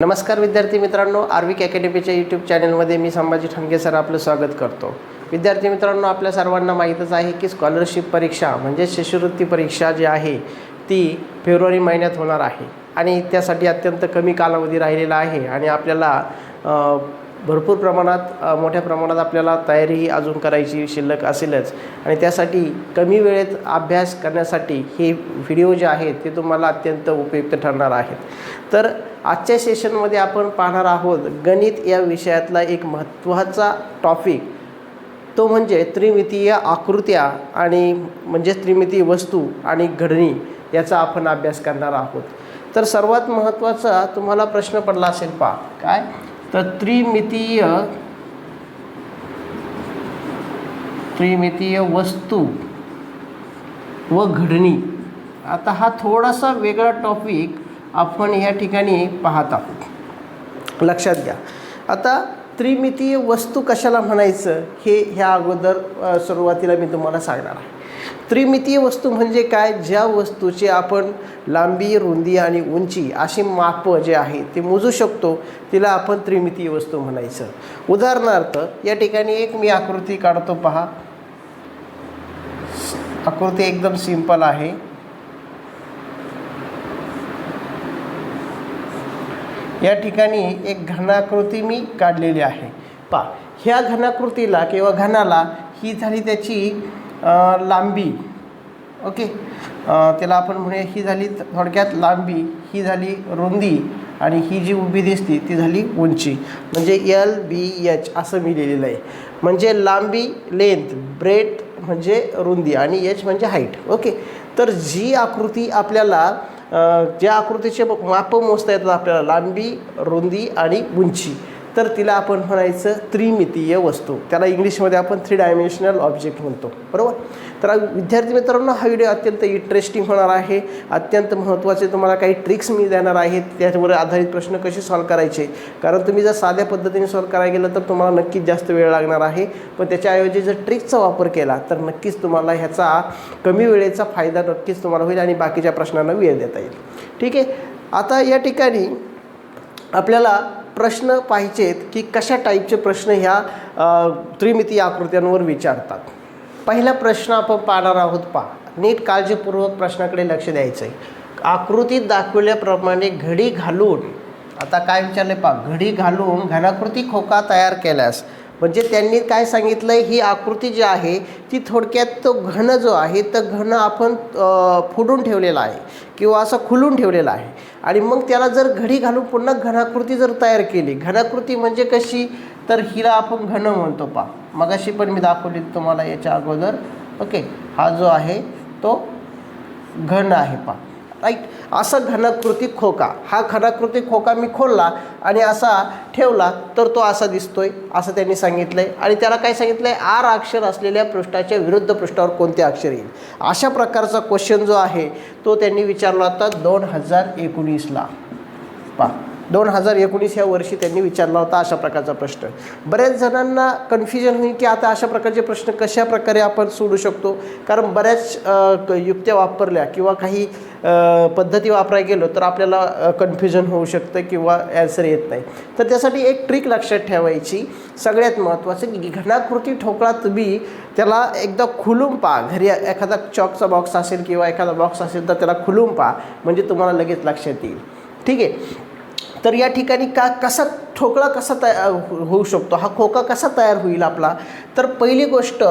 नमस्कार विद्यार्थी मित्रांनो, आर्विक अकॅडमीच्या यूट्यूब चॅनलमध्ये मी संभाजी ठणगे सर आपलं स्वागत करतो. विद्यार्थी मित्रांनो, आपल्या सर्वांना माहीतच आहे की स्कॉलरशिप परीक्षा म्हणजे शिष्यवृत्ती परीक्षा जी आहे ती फेब्रुवारी महिन्यात होणार आहे आणि त्यासाठी अत्यंत कमी कालावधी राहिलेला आहे आणि आपल्याला भरपूर प्रमाणात मोठ्या प्रमाणात आपल्याला तयारी अजून करायची शिल्लक असेलच आणि त्यासाठी कमी वेळेत अभ्यास करण्यासाठी हे व्हिडिओ जे आहेत ते तुम्हाला अत्यंत उपयुक्त ठरणार आहेत. तर आजच्या सेशनमध्ये आपण पाहणार आहोत गणित या विषयातला एक महत्त्वाचा टॉपिक, तो म्हणजे त्रिमितीय आकृत्या आणि म्हणजे त्रिमितीय वस्तू आणि घडणी याचा आपण अभ्यास करणार आहोत. तर सर्वात महत्त्वाचा तुम्हाला प्रश्न पडला असेल, पहा काय, तर त्रिमितीय वस्तू व घडणी. आता हा थोडासा वेगळा टॉपिक आपण या ठिकाणी पाहत आहोत. लक्षात घ्या. आता त्रिमितीय वस्तू कशाला म्हणायचं हे ह्या अगोदर सुरुवातीला मी तुम्हाला सांगणार आहे. त्रिमितीय वस्तू म्हणजे काय, ज्या वस्तूची आपण लांबी, रुंदी आणि उंची अशी मापं जे आहे ते मोजू शकतो तिला आपण त्रिमितीय वस्तू म्हणायचं. उदाहरणार्थ या ठिकाणी एक मी आकृती काढतो, पहा. आकृती एकदम सिंपल आहे. या ठिकाणी एक घनाकृती मी काढलेली आहे, पहा. ह्या घनाकृतीला किंवा घनाला ही झाली त्याची लांबी, ओके. त्याला आपण म्हणूया ही झाली थोडक्यात लांबी, ही झाली रुंदी आणि ही जी उभी दिसते ती झाली उंची. म्हणजे LBH असं मी लिहिलेलं आहे. म्हणजे लांबी लेंथ, ब्रेथ म्हणजे रुंदी आणि H म्हणजे हाईट, ओके. तर जी आकृती आपल्याला ज्या आकृतीचे मापं मोजता येतात आपल्याला, लांबी, रुंदी आणि उंची, तर तिला आपण म्हणायचं त्रिमितीय वस्तू. त्याला इंग्लिशमध्ये आपण 3 डायमेन्शनल ऑब्जेक्ट म्हणतो, बरोबर. तर विद्यार्थी मित्रांनो, हा व्हिडिओ अत्यंत इंटरेस्टिंग होणार आहे. अत्यंत महत्त्वाचे तुम्हाला काही ट्रिक्स मी देणार आहेत, त्याच्यावर आधारित प्रश्न कसे सॉल्व करायचे. कारण तुम्ही जर साध्या पद्धतीने सॉल्व करायला गेलं तर तुम्हाला नक्कीच जास्त वेळ लागणार आहे, पण त्याच्याऐवजी जर ट्रिक्सचा वापर केला तर नक्कीच तुम्हाला ह्याचा कमी वेळेचा फायदा नक्कीच तुम्हाला होईल आणि बाकीच्या प्रश्नांना वेळ देता येईल. ठीक आहे. आता या ठिकाणी आपल्याला प्रश्न पाहिजेत की कशा टाईपचे प्रश्न ह्या त्रिमितीय आकृत्यांवर विचारतात. पहिला प्रश्न आपण पाहणार आहोत, पहा. नीट काळजीपूर्वक प्रश्नाकडे लक्ष द्यायचं आहे. आकृतीत दाखवल्याप्रमाणे घडी घालून, आता काय विचारले, पहा. घडी घालून घनाकृती खोका तयार केल्यास, म्हणजे त्यांनी काय सांगितलं आहे, ही आकृती जी आहे ती थोडक्यात तो घन जो आहे तर घन आपण फोडून ठेवलेला आहे किंवा असं खुलून ठेवलेला आहे आणि मग त्याला जर घडी घालून पुन्हा घनाकृती जर तयार केली. घनाकृती म्हणजे कशी, तर हिला आपण घन म्हणतो, पहा. मगाशी पण मी दाखवली तुम्हाला याच्या अगोदर, ओके. हा जो आहे तो घन आहे, पहा, राईट. असा घनाकृती खोका, हा घनाकृती खोका मी खोलला आणि असा ठेवला तर तो असा दिसतोय असं त्यांनी सांगितलं आहे. आणि त्याला काय सांगितलं आहे, R अक्षर असलेल्या पृष्ठाच्या विरुद्ध पृष्ठावर कोणते अक्षर येईल. अशा प्रकारचा क्वेश्चन जो आहे तो त्यांनी विचारला होता 2019ला, पहा. 2019 या वर्षी त्यांनी विचारला होता अशा प्रकारचा प्रश्न. बऱ्याच जणांना कन्फ्युजन होईल की आता अशा प्रकारचे प्रश्न कशा प्रकारे आपण सोडू शकतो, कारण बऱ्याच युक्त्या वापरल्या किंवा काही पद्धती वापरायला गेलो तर आपल्याला कन्फ्युजन होऊ शकतं किंवा ॲन्सर येत नाही. तर त्यासाठी एक ट्रिक लक्षात ठेवायची. सगळ्यात महत्त्वाचं की घनाकृती ठोकळा तुम्ही त्याला एकदा खुलून पहा. घरी एखादा चॉकचा बॉक्स असेल किंवा एखादा बॉक्स असेल तर त्याला खुलून पहा, म्हणजे तुम्हाला लगेच लक्षात येईल. ठीक आहे. तर या ठिकाणी कसा ठोकळा कसा होऊ शकतो, हा खोका कसा तयार होईल आपला, तर पहिली गोष्ट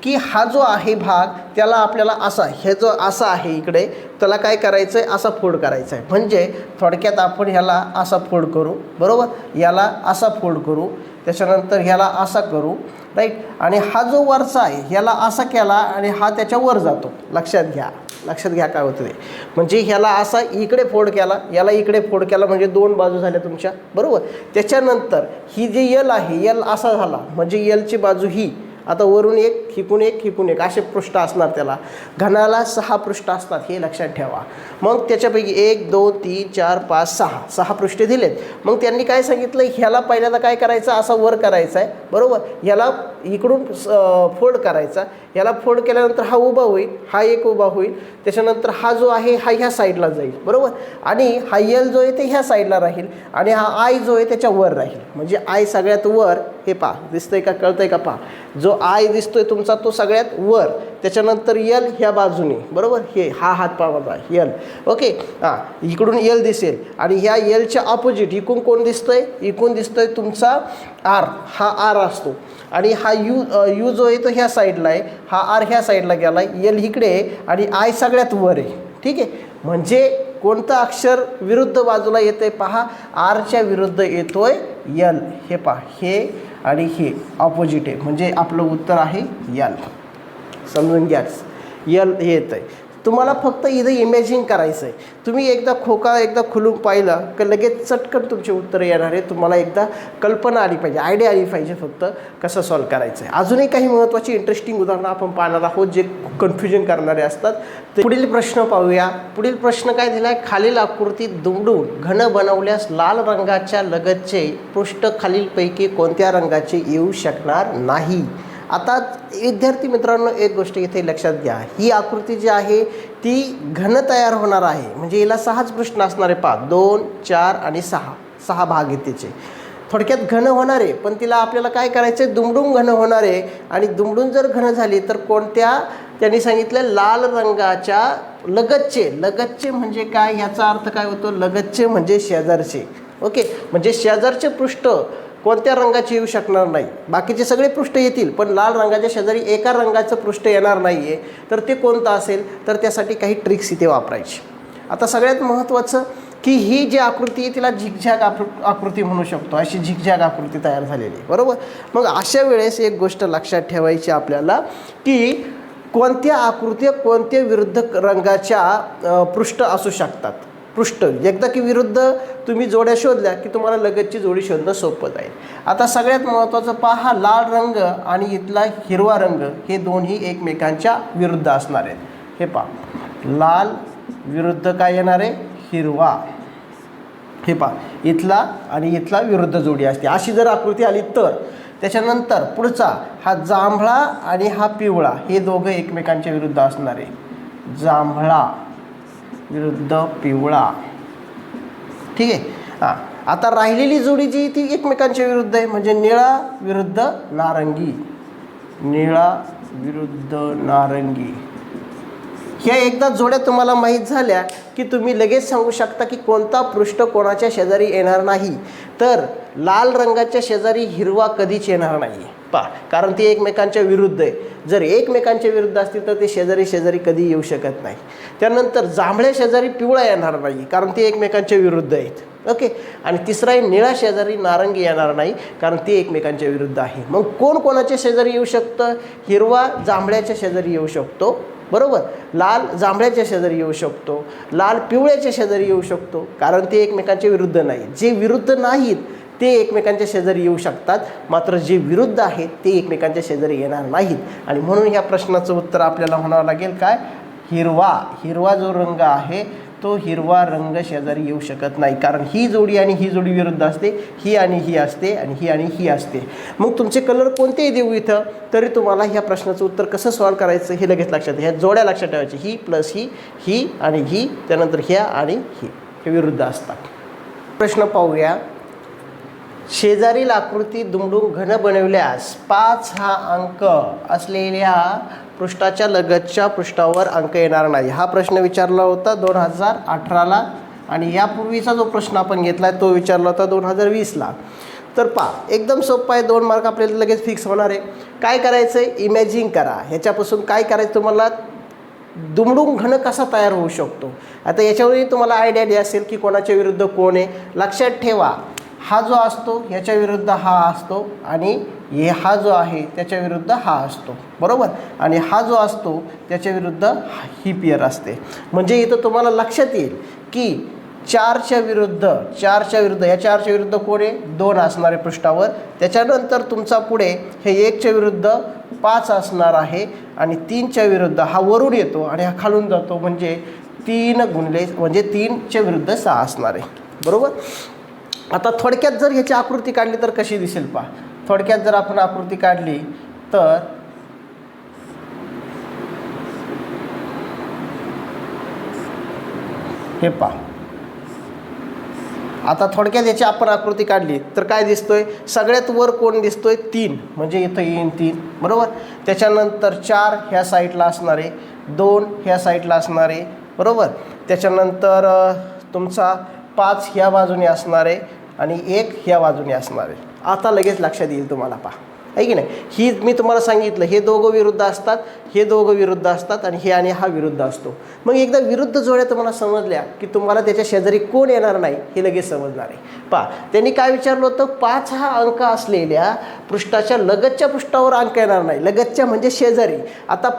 की हा जो आहे भाग त्याला आपल्याला असा, हे जो असा आहे इकडे त्याला काय करायचं आहे, असा फोल्ड करायचा आहे. म्हणजे थोडक्यात आपण ह्याला असा फोल्ड करू, बरोबर. याला असा फोल्ड करू, त्याच्यानंतर ह्याला असा करू, राईट. आणि हा जो वरचा आहे ह्याला असा केला आणि हा त्याच्यावर जातो. लक्षात घ्या काय होतं ते. म्हणजे ह्याला असा इकडे फोल्ड केला, याला इकडे फोल्ड केला, म्हणजे 2 बाजू झाल्या तुमच्या, बरोबर. त्याच्यानंतर ही जी L आहे, L असा झाला म्हणजे Lची बाजू ही आता वरून एक, हिकून एक, हिकून एक असे पृष्ठ असणार त्याला. घनाला 6 पृष्ठ असतात हे लक्षात ठेवा. मग त्याच्यापैकी 1 2 3 4 5 6 पृष्ठे दिलेत. मग त्यांनी काय सांगितलं, ह्याला पहिल्यांदा काय करायचं, असा वर करायचा आहे बरोबर. ह्याला इकडून फोल्ड करायचा, ह्याला फोल्ड केल्यानंतर हा उभा होईल, हा एक उभा होईल, त्याच्यानंतर हा जो आहे हा ह्या साईडला जाईल बरोबर. आणि हा यल जो आहे ते ह्या साईडला राहील आणि हा आय जो आहे त्याच्या वर राहील. म्हणजे आय सगळ्यात वर, हे पहा दिसतंय का, कळतंय का, पहा जो आय दिसतोय तुमचा तो सगळ्यात वर, त्याच्यानंतर यल ह्या बाजूने बरोबर, हे हा हात पावाचा यल. ओके हां, इकडून यल दिसेल आणि ह्या यलच्या ऑपोजिट इकडून कोण दिसतोय, इकडून दिसतोय तुमचा आर, हा आर असतो. आणि हा यू जो आहे तो ह्या साईडला आहे, हा आर ह्या साईडला गेला आहे, यल इकडे आहे आणि आय सगळ्यात वर आहे. ठीक आहे, म्हणजे कोणतं अक्षर विरुद्ध बाजूला येतंय पहा, आरच्या विरुद्ध येतोय यल. हे पहा, हे आणि हे ऑपोजिट आहे, म्हणजे आपलं उत्तर आहे यल. समजून घ्या, यल हे येतं आहे. तुम्हाला फक्त इथं इमॅजिन करायचं आहे. तुम्ही एकदा खोका एकदा खुलून पाहिलं की लगेच चटकन तुमचे उत्तर येणार आहे. तुम्हाला एकदा कल्पना आली पाहिजे, आयडिया आली पाहिजे फक्त कसं सॉल्व करायचं आहे. अजूनही काही महत्त्वाची इंटरेस्टिंग उदाहरणं आपण पाहणार आहोत जे कन्फ्युजन करणारे असतात. पुढील प्रश्न पाहूया. पुढील प्रश्न काय दिला आहे, खालील आकृतीत दुमडून घन बनवल्यास लाल रंगाच्या लगतचे पृष्ठ खालीलपैकी कोणत्या रंगाचे येऊ शकणार नाही. आता विद्यार्थी मित्रांनो, एक गोष्ट इथे लक्षात घ्या, ही आकृती जी आहे ती घन तयार होणार आहे, म्हणजे याला 6च पृष्ठ असणार आहे. पहा 2 4 आणि 6 भाग आहेत त्याचे. थोडक्यात घन होणार आहे, पण तिला आपल्याला काय करायचं आहे, दुमडून घन होणार आहे. आणि दुमडून जर घन झाली तर कोणत्या, त्यांनी सांगितलं लाल रंगाच्या लगतचे. लगतचे म्हणजे काय, याचा अर्थ काय होतो, लगतचे म्हणजे शेजारचे. ओके, म्हणजे शेजारचे पृष्ठ कोणत्या रंगाचे येऊ शकणार नाही. बाकीचे सगळे पृष्ठ येतील, पण लाल रंगाच्या शेजारी एका रंगाचं पृष्ठ येणार नाही आहे. तर ते कोणतं असेल, तर त्यासाठी काही ट्रिक्स इथे वापरायची. आता सगळ्यात महत्त्वाचं की ही जी आकृती आहे तिला झिगझॅग आकृती म्हणू शकतो. अशी झिगझॅग आकृती तयार झालेली आहे बरोबर. मग अशा वेळेस एक गोष्ट लक्षात ठेवायची आपल्याला की कोणत्या आकृत्या कोणत्या विरुद्ध रंगाच्या पृष्ठ असू शकतात. पृष्ठ एकदा की विरुद्ध तुम्ही जोड्या शोधल्या की तुम्हाला लगतची जोडी शोधणं सोपं जाईल. आता सगळ्यात महत्त्वाचं पहा, लाल रंग आणि इथला हिरवा रंग हे दोन्ही एकमेकांच्या विरुद्ध असणार आहेत. हे पहा, लाल विरुद्ध काय येणार आहे, हिरवा. हे पहा, इथला आणि इथला विरुद्ध जोडी असते. अशी जर आकृती आली तर त्याच्यानंतर पुढचा हा जांभळा आणि हा पिवळा हे दोघं एकमेकांच्या विरुद्ध असणार आहे. जांभळा विरुद्ध पिवळा. ठीक आहे. हां, आता राहिलेली जोडी जी ती एकमेकांच्या विरुद्ध आहे, म्हणजे निळा विरुद्ध नारंगी. निळा विरुद्ध नारंगी. ह्या एकदा जोड्या तुम्हाला माहीत झाल्या की तुम्ही लगेच सांगू शकता की कोणता पृष्ठ कोणाच्या शेजारी येणार नाही. तर लाल रंगाच्या शेजारी हिरवा कधीच येणार नाही. पहा, कारण ते एकमेकांच्या विरुद्ध आहे. जर एकमेकांच्या विरुद्ध असतील तर ते शेजारी शेजारी कधी येऊ शकत नाही. त्यानंतर जांभळ्या शेजारी पिवळा येणार नाही, कारण ते एकमेकांच्या विरुद्ध आहेत. ओके, आणि तिसरा आहे निळा शेजारी नारंगी येणार नाही, कारण ते एकमेकांच्या विरुद्ध आहे. मग कोण कोणाच्या शेजारी येऊ शकतं, हिरवा जांभळ्याच्या शेजारी येऊ शकतो बरोबर, लाल जांभळ्याच्या शेजारी येऊ शकतो, लाल पिवळ्याच्या शेजारी येऊ शकतो, कारण ते एकमेकांच्या विरुद्ध नाही. जे विरुद्ध नाहीत ते एकमेकांच्या शेजारी येऊ शकतात, मात्र जे विरुद्ध आहेत ते एकमेकांच्या शेजारी येणार नाहीत. आणि म्हणून ह्या प्रश्नाचं उत्तर आपल्याला म्हणावं लागेल काय, हिरवा. हिरवा जो रंग आहे तो हिरवा रंग शेजारी येऊ शकत नाही, कारण ही जोडी आणि ही जोडी विरुद्ध असते, ही आणि ही असते आणि ही आणि ही असते. मग तुमचे कलर कोणतेही देऊ इथं तरी तुम्हाला ह्या प्रश्नाचं उत्तर कसं सॉल्व करायचं हे लगेच लक्षात. ह्या जोड्या लक्षात ठेवायची, ही प्लस ही आणि ही, त्यानंतर ह्या आणि ही, हे विरुद्ध असतात. प्रश्न पाहूया. शेजारील आकृती दुमडून घन बनवल्यास 5 हा अंक असलेल्या पृष्ठाच्या लगतच्या पृष्ठावर अंक येणार नाही. हा प्रश्न विचारला होता 2018ला आणि यापूर्वीचा जो प्रश्न आपण घेतला आहे तो विचारला होता 2020ला. तर पहा, एकदम सोपं आहे, 2 मार्क आपल्याला लगेच फिक्स होणार आहे. काय करायचं आहे, इमॅजिन करा. ह्याच्यापासून काय करायचं, तुम्हाला दुमडून घन कसा तयार होऊ शकतो. आता याच्यावरही तुम्हाला आयडिया द्या असेल की कोणाच्या विरुद्ध कोण आहे. लक्षात ठेवा, हा जो असतो ह्याच्या विरुद्ध हा असतो आणि हा जो आहे त्याच्या विरुद्ध हा असतो बरोबर, आणि हा जो असतो त्याच्या विरुद्ध ही पेअर असते. म्हणजे इथं तुम्हाला लक्षात येईल की 4च्या विरुद्ध या 4च्या विरुद्ध कोण आहे 2 असणार आहे पृष्ठावर. त्याच्यानंतर तुमचा पुढे हे 1च्या विरुद्ध 5 असणार आहे आणि 3च्या विरुद्ध हा वरून येतो आणि हा खालून जातो म्हणजे 3 गुणिले म्हणजे 3च्या विरुद्ध 6 असणार आहे. बरोबर. आता थोडक्यात जर ह्याची आकृती काढली तर कशी दिसेल पहा. थोडक्यात जर आपण आकृती काढली तर हे पहा. आता थोडक्यात याची आपण आकृती काढली तर काय दिसतोय, सगळ्यात वर कोण दिसतोय 3 म्हणजे इथं येईन 3. बरोबर. त्याच्यानंतर 4 ह्या साईडला असणार आहे, 2 ह्या साईडला असणार आहे. बरोबर. त्याच्यानंतर तुमचा 5 ह्या बाजूने असणार आहे आणि 1 ह्या बाजूने असणार आहे. आता लगेच लक्षात येईल तुम्हाला पहा, आहे की नाही. ही मी तुम्हाला सांगितलं हे दोघं विरुद्ध असतात, हे दोघं विरुद्ध असतात आणि हे आणि हा विरुद्ध असतो. मग एकदा विरुद्ध जोड्या तुम्हाला समजल्या की तुम्हाला त्याच्या शेजारी कोण येणार नाही हे लगेच समजणार आहे. पहा त्यांनी काय विचारलं होतं, 5 हा अंक असलेल्या पृष्ठाच्या लगतच्या पृष्ठावर अंक येणार नाही. लगतच्या म्हणजे शेजारी. आता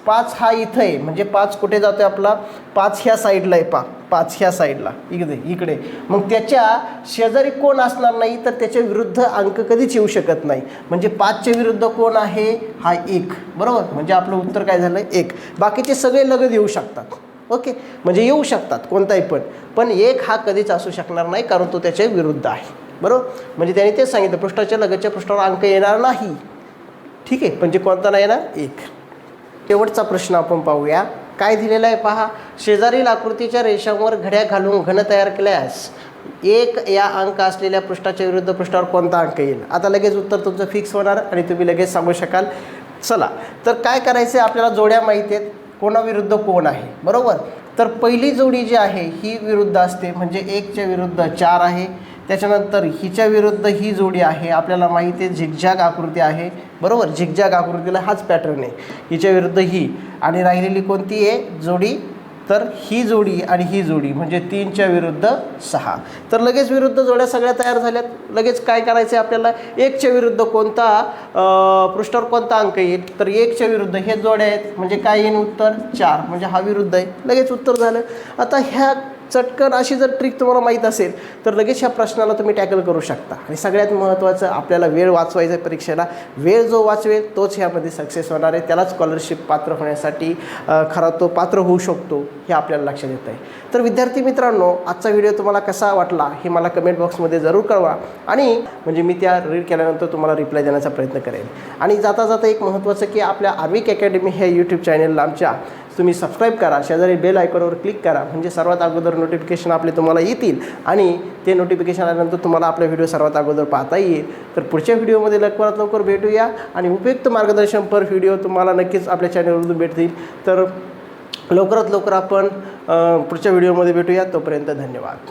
5 हा इथं आहे म्हणजे 5 कुठे जातोय आपला, 5 ह्या साईडला आहे. 5 ह्या साईडला इकडे. मग त्याच्या शेजारी कोण असणार नाही तर त्याच्या विरुद्ध अंक कधीच येऊ शकत नाही. म्हणजे 5च्या विरुद्ध कोण आहे, हा 1. बरोबर. म्हणजे आपलं उत्तर काय झालं 1. बाकीचे सगळे लगत येऊ शकतात. ओके. म्हणजे येऊ शकतात कोणताही पण 1 हा कधीच असू शकणार नाही कारण तो त्याच्या विरुद्ध आहे. बरोबर. म्हणजे त्याने तेच सांगितलं पृष्ठाच्या लगतच्या पृष्ठावर अंक येणार नाही. ठीक आहे. म्हणजे कोणता नाही येणार 1. शेवटचा प्रश्न आपण पाहूया. काय दिलेला आहे पहा. शेजारील आकृतीच्या रेषांवर घड्या घालून घन तयार केल्यास 1 या अंक असलेल्या पृष्ठाच्या विरुद्ध पृष्ठावर कोणता अंक येईल. आता लगेच उत्तर तुमचं फिक्स होणार आणि तुम्ही लगेच सांगू शकाल. चला तर काय करायचं आहे, आपल्याला जोड्या माहिती आहेत कोणाविरुद्ध कोण आहे. बरोबर. तर पहिली जोडी जी आहे ही विरुद्ध असते म्हणजे 1च्या विरुद्ध 4 आहे. त्याच्यानंतर हिच्या विरुद्ध ही जोडी आहे, आपल्याला माहिती आहे झिगझॅग आकृती आहे. बरोबर. झिगझॅग आकृतीला हाच पॅटर्न आहे. हिच्या विरुद्ध ही आणि राहिलेली कोणती आहे जोडी, तर ही जोडी आणि ही जोडी म्हणजे 3च्या विरुद्ध 6. तर लगेच विरुद्ध जोड्या सगळ्या तयार झाल्यात. लगेच काय करायचं आहे आपल्याला, 1च्या विरुद्ध कोणता पृष्ठावर कोणता अंक येईल तर 1च्या विरुद्ध हे जोड्या आहेत म्हणजे काय येईल उत्तर 4 म्हणजे हा विरुद्ध आहे. लगेच उत्तर झालं. आता ह्या चटकन अशी जर ट्रिक तुम्हाला माहीत असेल तर लगेच ह्या प्रश्नाला तुम्ही टॅकल करू शकता. आणि सगळ्यात महत्त्वाचं आपल्याला वेळ वाचवायचा आहे परीक्षेला. वेळ जो वाचवेल तोच ह्यामध्ये सक्सेस होणार आहे. त्याला स्कॉलरशिप पात्र होण्यासाठी खरा तो पात्र होऊ शकतो हे आपल्याला लक्षात येतं आहे. तर विद्यार्थी मित्रांनो, आजचा व्हिडिओ तुम्हाला कसा वाटला हे मला कमेंट बॉक्समध्ये जरूर कळवा आणि म्हणजे मी त्या रीड केल्यानंतर तुम्हाला रिप्लाय देण्याचा प्रयत्न करेन. आणि जाता जाता एक महत्त्वाचं की आपल्या आर्विक अकॅडमी ह्या यूट्यूब चॅनलला आमच्या तुम्ही सबस्क्राईब करा, शेजारी बेल आयकॉनवर क्लिक करा म्हणजे सर्वात अगोदर नोटिफिकेशन आपले तुम्हाला येतील आणि ते नोटिफिकेशन आल्यानंतर तुम्हाला आपला व्हिडिओ सर्वात अगोदर पाहता येईल. तर पुढच्या व्हिडिओमध्ये लवकरात लवकर भेटूया आणि उपयुक्त मार्गदर्शनपर व्हिडिओ तुम्हाला नक्कीच आपल्या चॅनलवरून भेटतील. तर लवकरात लवकर आपण पुढच्या व्हिडिओमध्ये भेटूया. तोपर्यंत धन्यवाद.